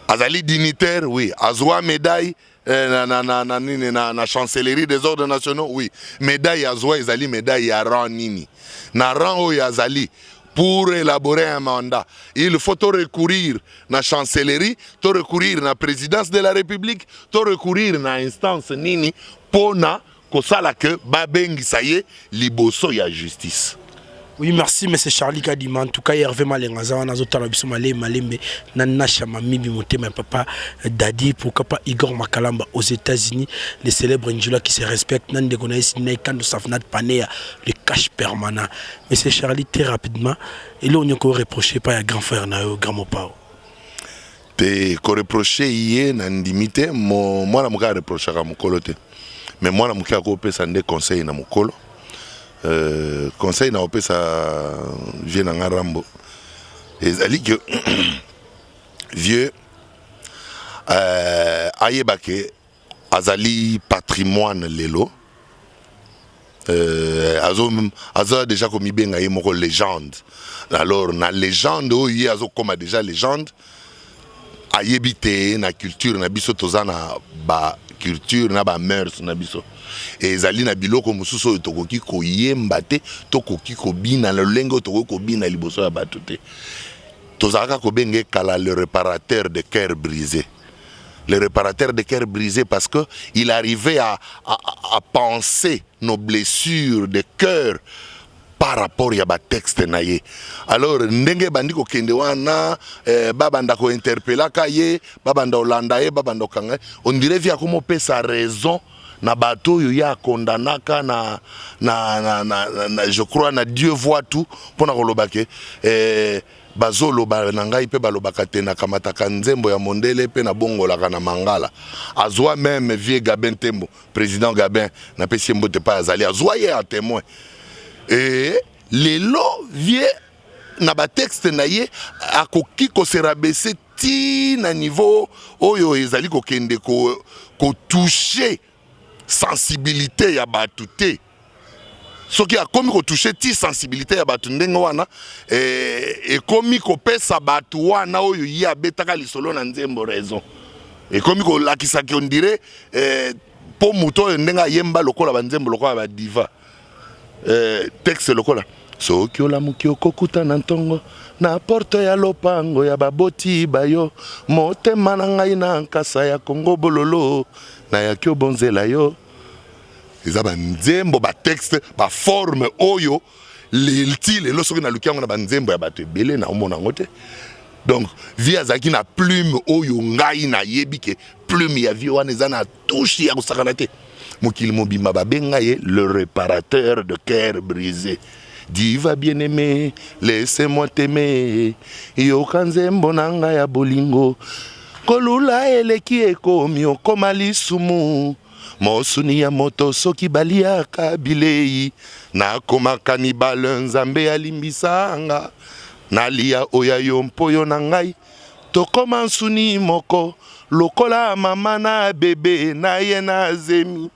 azali dignitaire oui azwa médaille na chancellerie des ordres nationaux oui médaille azwa ezali médaille ya rang nini na rang oyo azali pour élaborer un mandat il faut recourir na chancellerie to recourir na présidence de la République to recourir na instance nini pona kosala que babengisa ye liboso ya justice. Oui, merci, M. Charlie Kadima. En tout cas, Hervé Malengaza, on a d'autres ambitions, Malembe, Nana Chamami, Bimote, mon papa, Dadi, pourquoi pas Igor Makalamba aux États-Unis, les célèbres Njula qui se respectent, Nande Gonaïs, Naïkan de Safnat Panea, le cash permanent. M. Charlie, très rapidement, et là, on a encore reproché par un grand frère, grand mopao. Te ko reproché hier na ndimité moi na muka reproché ka mukolo te mais moi na muka ko pesa ndé conseil na mukolo conseil na opesa vieux na ngarambo ezali que vieux ayebake azali patrimoine lelo azo déjà comme benga ye moko légende alors na légende oyo azo comme déjà légende ayebite na culture na biso tozana ba culture na ba mœurs na biso ezali na biloko mosusu oyo tokoki koyemba te tokoki kobina lolenge tokoki kobina liboso ya bato te tozalaka kobenge kala le réparateur de cœur brisé. Le réparateur de cœur brisé parce que il arrivait à penser nos blessures de cœur par rapport à ba texte naye. Alors ndenge bandi ko kende wana babanda ko interpella kaye babanda olanda ye babanda kanga on dirait via comme pesa raison na bato yo ya kondanaka na je crois na Dieu voit tout pona kolobake bazolo ba nangai pe balobaka te na kamataka nzembo ya mondele pe na bongolaka na mangala azwa même vieux Gabin Tembo président Gabin na pesi mbote pa azali azwa ye en témoin. Et les lots viennent na ba texte na ye akoki ko se rabaisser ti na niveau oyo ezali ko kende ko toucher sensibilité ya batu te soki akomi ko toucher ti sensibilité ya batu ndenge wana ekomi ko pesa batu wana oyo ya betaka lisolo na nzembo raison ekomi ko lakisa ki on dirait po muto ndenga yemba lokola ba nzembo lokola ba diva. Texte lokola soki olamuki okokuta na ntongo na porte ya lopango ya baboti bayo motema na ngai na nkasa ya Kongo bololo na yaki obonzela yo eza banzembo ba texte ba forme oyo lelti lelo soki na luki yango na banzembo ya bato ebele na omona ngo te. Donc vie azaki na plume oyo ngai na yebi ke plume ya vie wana eza na touche ya kosakana te. Mokili mobimba babenga ye le réparateur de cœur brisé. Diva bien-aimé, laissez-moi t'aimer. Yoka nzembo nanga ya bolingo. Kolula eleki ekomi okoma lisumu. Mosuni ya moto soki baliaka bilei. Nakoma kanibale nzambe alimbisanga. Nalia oya yo mpoyo na ngai. Tokoma nsuni moko. Lokola mama na bebe na ye na zemi.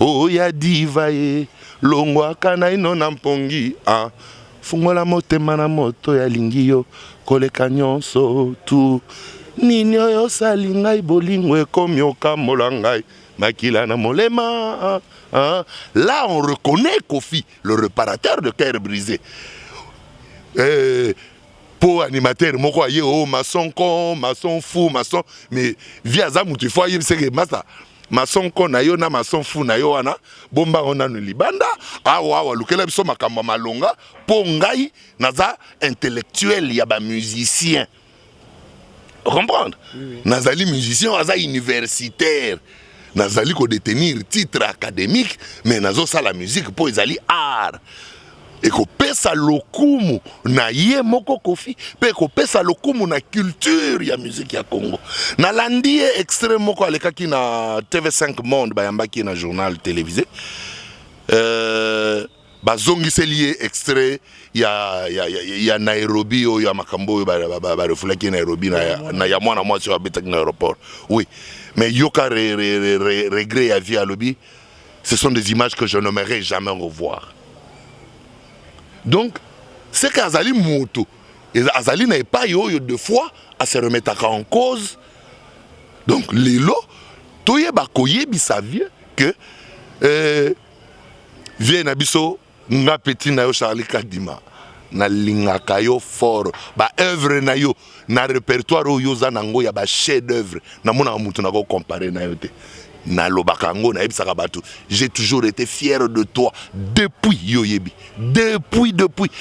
Oya diva ye longwa kana ino na mpongi fungola motema na moto ya lingi yo koleka nyonso tu nini oyo sali ngai bolingo ekomi okamola ngai makila na molema. Là on reconnaît Kofi le réparateur de cœur brisé. Pour animateur moko aye o maçon con maçon fou maçon mais via za mutu fo aye c'est master maçon con na yo na maçon fou na yo wana bomba ona no libanda awa lukela biso makambo malonga po ngai naza intellectuel ya ba musicien comprendre nazali musicien aza universitaire nazali ko détenir titre académique mais nazo sala musique po ezali art. Et ko pesa lokumu na ye moko Kofi pe ko pesa lokumu na culture ya musique ya Congo na landi extrême moko alekaki na TV5 Monde bayambaki na journal télévisé bazongiseli extrait ya Nairobi o ya makambo ba refulaki Nairobi na ya mwana mwasi wa betaki na aéroport. Oui mais yoka regret ya vie à lobby ce sont des images que je n'aimerais jamais revoir. Donc, c'est qu'Azali Moutou, Azali n'est pas eu de fois à se remettre en cause. Donc, Lilo, Toye Bakoye Bissavie, que Viens Nabiso, na petit na yo Charlie Kadima, na lingaka yo fort, ba œuvre na yo, na répertoire yo zanango ya ba chef d'œuvre, na mona mutu na ko comparer na yo te. na lobakango na ebisaka bato. J'ai toujours été fier de toi depuis yoyebi. Depuis.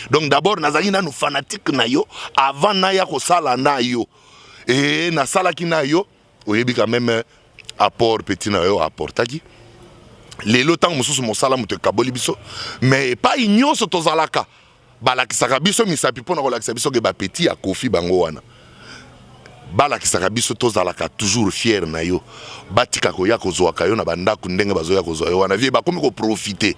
Donc d'abord nazali na nous fanatique na yo avant na ya ko sala na yo. Et na sala ki na yo, oyebi quand même apport petit na yo apportaki. Lelo tant mususu mosala muto kaboli biso, mais pas ignoso tozalaka. Balakisaka biso misapi pona kolakisa biso ke ba petit a kofi bango wana. Balakisaka biso tozalaka toujours fier na yo. Batika ko ya kozwaka yo na bandako ndenge bazoya kozwa yo wana vie bakomi ko profiter.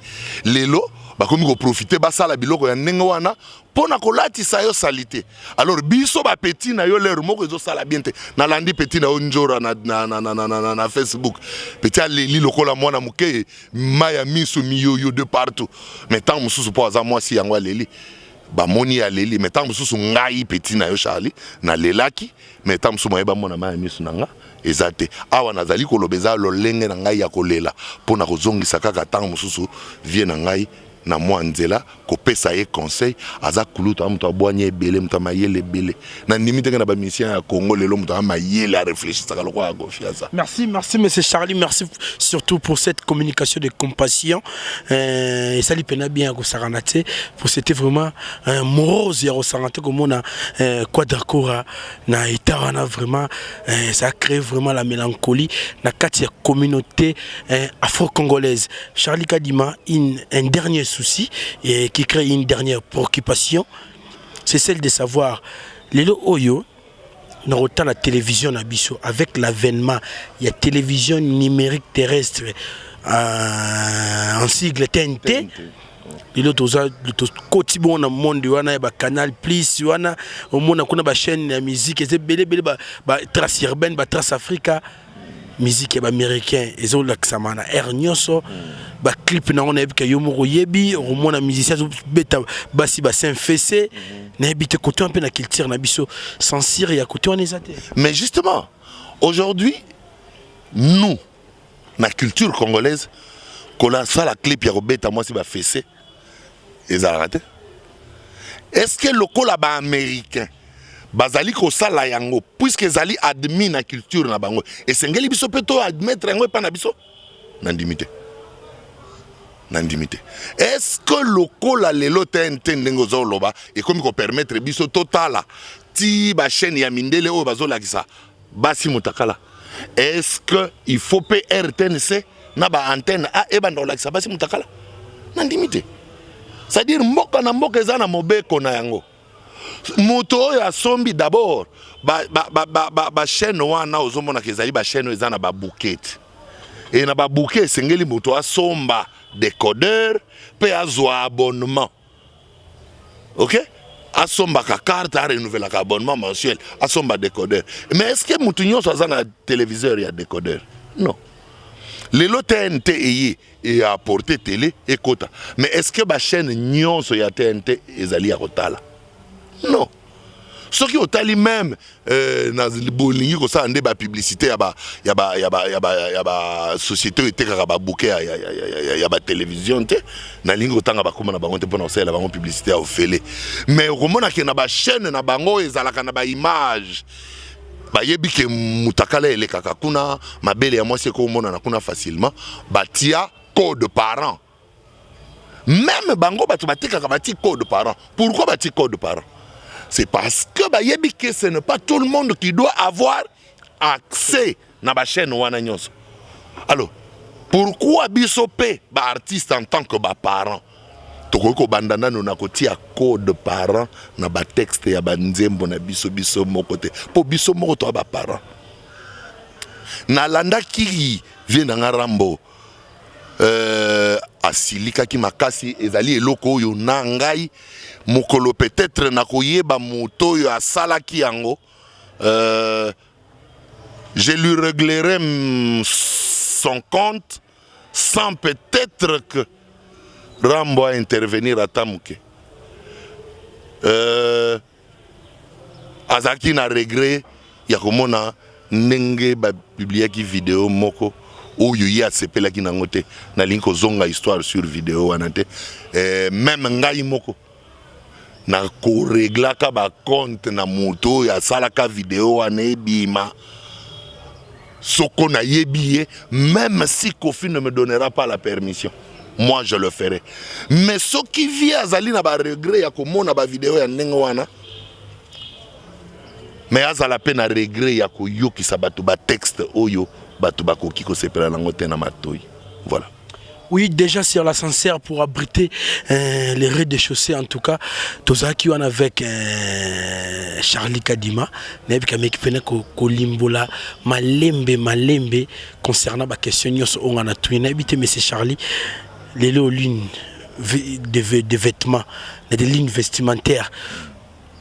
Lelo bakomi ko profiter basala biloko ya ndenge wana pona kolatisa yo salite. Alors biso ba petit na yo lero moko ezo sala bien te. Na landi petit na yo njora na Facebook. Petit aleli lokola mwana muke maya miso miyoyo de partout. Mais tant mususu po aza mwasi yango aleli. Ba moni ya leli metam mususu ngai petit na yo Charlie na lelaki metam mususu mayeba mona maya misu nanga ezate awa nazali kolobeza lolenge na ngai ya kolela pona kozongisa kaka tang mususu vie na ngai na mwa nzela kopesa ye conseil aza kuluta mtu abwanye ebele mtu amayele ebele na ndimi tenge na ba mission ya Congo lelo mtu amayele a réfléchir saka lokwa ya confiance. Merci monsieur Charlie, merci surtout pour cette communication de compassion et ça lui pena bien ko saranate pour c'était vraiment un morose ya saranate comme on a quadracora na itawana vraiment ça a créé vraiment la mélancolie na kati ya communauté afro-congolaise. Charlie Kadima un dernier souci et qui crée une dernière préoccupation, c'est celle de savoir les oyo dans autant la télévision abisso avec l'avènement il y a télévision numérique terrestre en sigle TNT. Les autres quotidien na monde wana ba Canal Plus wana au monde kuna ba chaîne de musique et belé ba trace urbaine ba trace Africa musique américain ezo laksamana air nyoso ba clip na on a que yo moko yebi au mona musicien beta basi ba saint fessé na habite côté un peu na culture na biso sans cire ya côté on ezate. Mais justement aujourd'hui nous na culture congolaise qu'on a ça la clip ya beta moi si ba fessé ezalate. Est-ce que lokola ba américain bazali ko sala yango puisque ezali admis na culture na bango et sengeli biso peto admettre yango pa na biso nandimité est-ce que lokola lelo TNT ndengo zo loba et comme ko permettre biso totala ti ba chaîne ya mindele o bazolakisa basi mutakala est-ce que il faut RTNC na ba antenne a e banda olakisa basi mutakala nandimité c'est-à-dire mboka na mboka ezana mobeko na yango. Moto ya sombi d'abord ba chaîne wana ozomona kezali ba chaîne ezana ba bouquet et na ba bouquet sengeli moto asomba décodeur pe azwa abonnement. OK asomba ka carte a renouveler ka abonnement mensuel asomba décodeur. Mais est-ce que moto nyonso azana téléviseur ya décodeur? Non. Lelo TNT et a apporté télé et quota. Mais est-ce que ba chaîne nyonso ya TNT ezali ya kotala? Non. Ce qui est allé même dans le bowling, comme ça, on a publicité, il y a société qui a bouquet, il y a télévision, na lingo tanga ba kuma na bango te pona osela bango publicité au fele. Mais au moment que na ba chaîne na bango ezalaka na ba image. Ba yebi ke mutakala ele kaka kuna mabele ya mwasi ko mona na kuna facilement batia code parent. Même bango batu batika bati code parent. Pourquoi bati code parent? C'est parce que bah yebi que ce n'est pas tout le monde qui doit avoir accès na ba chaîne wana nyonso. Alors, pourquoi bisope ba artiste en tant que ba parent? Toko bandana no na kotia code parent na ba texte ya ba nzembo na biso moko te. Po biso moko to ba parent. Na landa ki vient na Rambo. Asilika ki makasi ezali eloko oyo na ngai mokolo peut-être na koyeba moto yo asalaki yango je lui réglerai son compte sans peut-être que Rambo a intervenir à Tamuke azaki na regret ya komona ndenge ba publiaki vidéo moko oyo ya sepela ki nango te na linko zonga histoire sur vidéo wana te même ngai moko na ko reglaka ba compte na moto ya salaka vidéo wana ebima Soko na yebiye, même si Kofi ne me donnera pas la permission. Moi, je le ferai. Mais ce qui vient à Zali na ba regret ya komona ba vidéo ya nengwana. Mais à la peine à regret ya ko yoki sa batu ba texte oyo batu ba koki ko sepela nango te na matoi. Voilà. Oui, déjà sur l'ascenseur pour abriter les rez-de-chaussée, en tout cas, Tozaki on avec Charlie Kadima, n'avec un mec qui venait Kolimbola, Malembe, concernant la question on a tout habité, mais c'est Charlie, les lignes de vêtements, des lignes vestimentaires,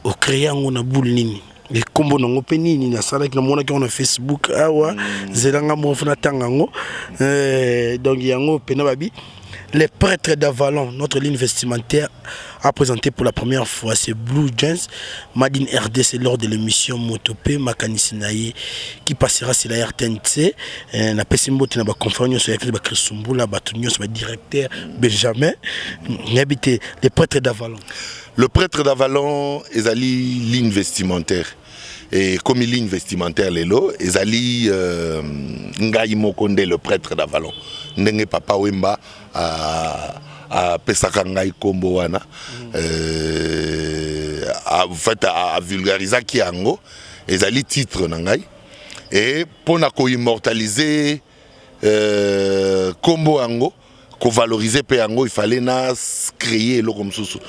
au créant on a boule ligne. Les combos n'ont pas ni na sala qui na qui on a Facebook awa zelanga mo funa tangango donc yango penababi les prêtres d'Avalon, notre ligne vestimentaire a présenté pour la première fois c'est Blue Jeans Madine RDC lors de l'émission Motopé Makanisinaye qui passera sur la RTNC na pesimbo na ba conférence sur ba Krisumbula ba tunyo ba directeur Benjamin n'habité les prêtres d'Avalon. Le prêtre d'Avalon est ali ligne vestimentaire. Et comme ligne vestimentaire lelo, est ali Ngai Mokonde le prêtre d'Avalon. Ndenge Papa Wemba a pesaka Ngai Kombo wana. En fait a vulgariser ki yango, est ali titre na Ngai. Et pour na ko immortaliser Kombo yango. Qu'on valoriser Péango, il fallait créer le comme sous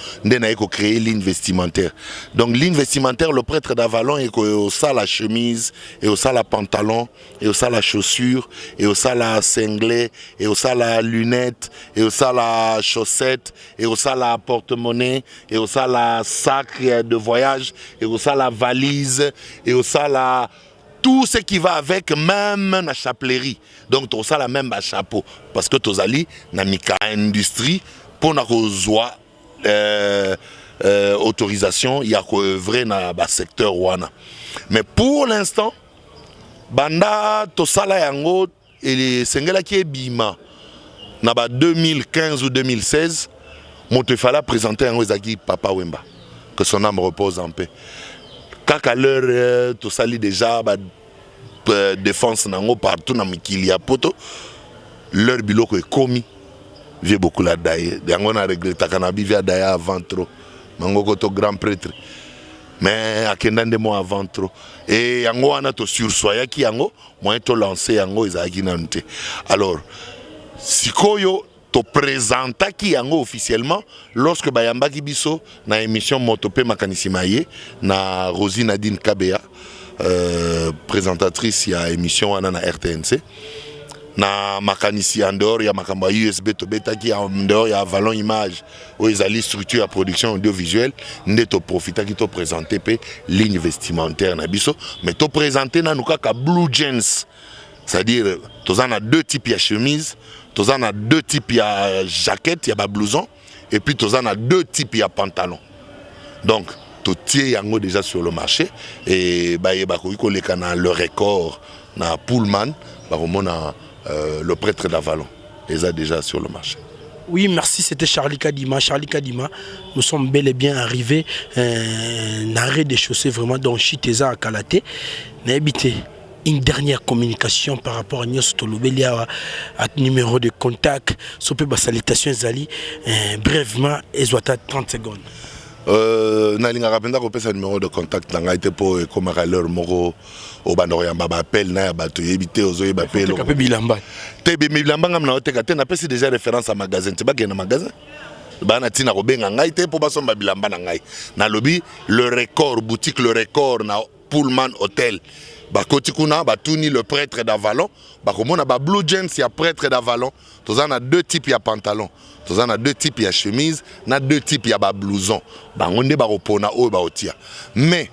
créer ligne vestimentaire. Donc ligne vestimentaire, le prêtre d'Avalon est au ça la chemise, et au ça la pantalon, et au ça la chaussure, et au ça la cinglet, et au ça la lunette, et au ça la chaussette, et au ça la porte-monnaie, et au ça la sac de voyage, et au ça la valise, et au ça la tout ce qui va avec, même la chapellerie. Donc, tu as la même chapeau. Parce que tu as la industrie pour avoir autorisation, il y a vrai dans le secteur wana. Mais pour l'instant, banda to sala yango et les sengela qui est bima na 2015 ou 2016, mon te fallait présenter un Ozaki Papa Wemba, que son âme repose en paix. Kaka l'heure to sali déjà défense nango partout na mikili ya poto leur biloko est commis j'ai beaucoup la daye yango na regretta kana bivia daye avant trop mango ko to grand prêtre mais akenda ndemo avant trop et yango wana to sursoya ki yango moyen to lancer yango ezaki nante. Alors sikoyo to présenta ki yango officiellement lorsque bayambaki biso na émission Motopé Makanisinaye na Rosie Nadine Kabea présentatrice il y a émission wana na RTNC na makanisi en dehors il y a makamba USB to beta qui en dehors il y a Avalon Image où ils allaient structure à production audiovisuelle nde to profita qui to présenter pe ligne vestimentaire na biso mais to présenter na nukaka Blue Jeans, c'est-à-dire tous en a deux types de chemise, tous en a deux types de jaquette, il y a blouson et puis tous en a deux types de pantalon. Donc tout est déjà sur le marché et le record na Pullman le prêtre d'Avalon les a déjà sur le marché. Oui, merci, c'était Charlie Kadima. Charlie Kadima, nous sommes bel et bien arrivés l'arrêt des chaussées vraiment dans Chiteza à Kalaté. N'habité une dernière communication par rapport à Nyos Tolobelia à numéro de contact, sope ba salutation Zali brièvement Ezwata 30 secondes. Nalinga rapenda ko pesa numéro de contact nanga été pour comme leur moko au bandoya ba appel na ya bato yebité ozoye ba appel ka pe bilamba te be bilamba ngam na oteka te na pesi déjà référence à magasin te ba gena magasin bana tina ko benga ngai te pour basomba bilamba na ngai na lobby le record boutique le record na Pullman Hotel bakoti kuna batuni le prêtre d'Avalon bakomona ba Blue Jeans ya prêtre d'Avalon tozana deux types ya pantalon tozana deux types ya chemise na deux types ya ba blouson bangonde bakopona oyo baotia mais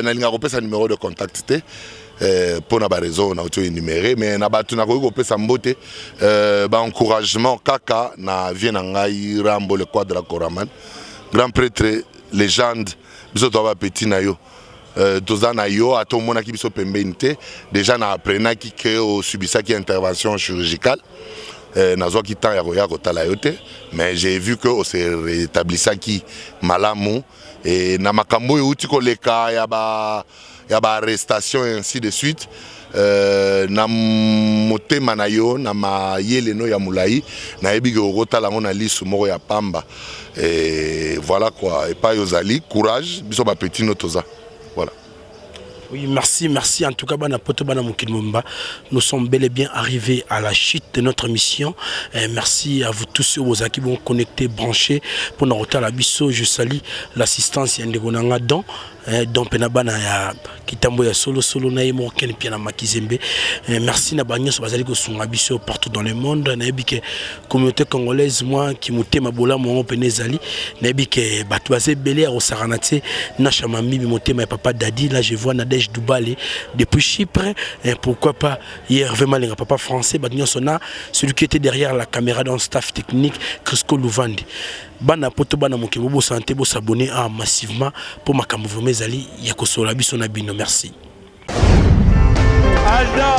nalinga kopesa numéro de contact te pour na ba raison na auto énuméré mais na batu na ko kopesa mbote ba encouragement kaka na vie na ngai Rambo le Quadra Koraman grand prêtre légende biso to ba petit na yo tozana yo atomona ki biso pembeni te déjà na apprenant ki ke o subisa ki intervention chirurgicale nazo ki temps ya koya kotala yo te mais j'ai vu que on s'est rétablissa ki malamu et na makambo uti koleka ya ba arrestation et ainsi de suite na motema na yo na mayele no ya mulai na yebi ke okotala ngo na lisu moko ya pamba. Voilà quoi, et pas yozali courage biso ba petit no toza. Voilà. Oui, merci, merci. En tout cas, nous sommes bel et bien arrivés à la chute de notre mission. Merci à vous tous aux qui vont connecter, brancher pour nous retourner à la biso. Je salue l'assistance Yandegonanga Don. Donc penabana ya kitambo ya solo na yemo ken pia na makizembe. Merci na banyo so bazali ko sunga biso partout dans le monde. Na yebike communauté congolaise moi qui mutema bola mo penezali. Na yebike batu bazé belé au saranate na chamami motema papa Dadi. Là je vois Nadège Doubale depuis Chypre. Pourquoi pas hier vraiment les papa français banyo sona celui qui était derrière la caméra dans le staff technique Crisco Louvandi. Bana poto bana mokebo bo santé bo s'abonner massivement pour makambo vomezali ya kosola biso na bino. Merci. Alda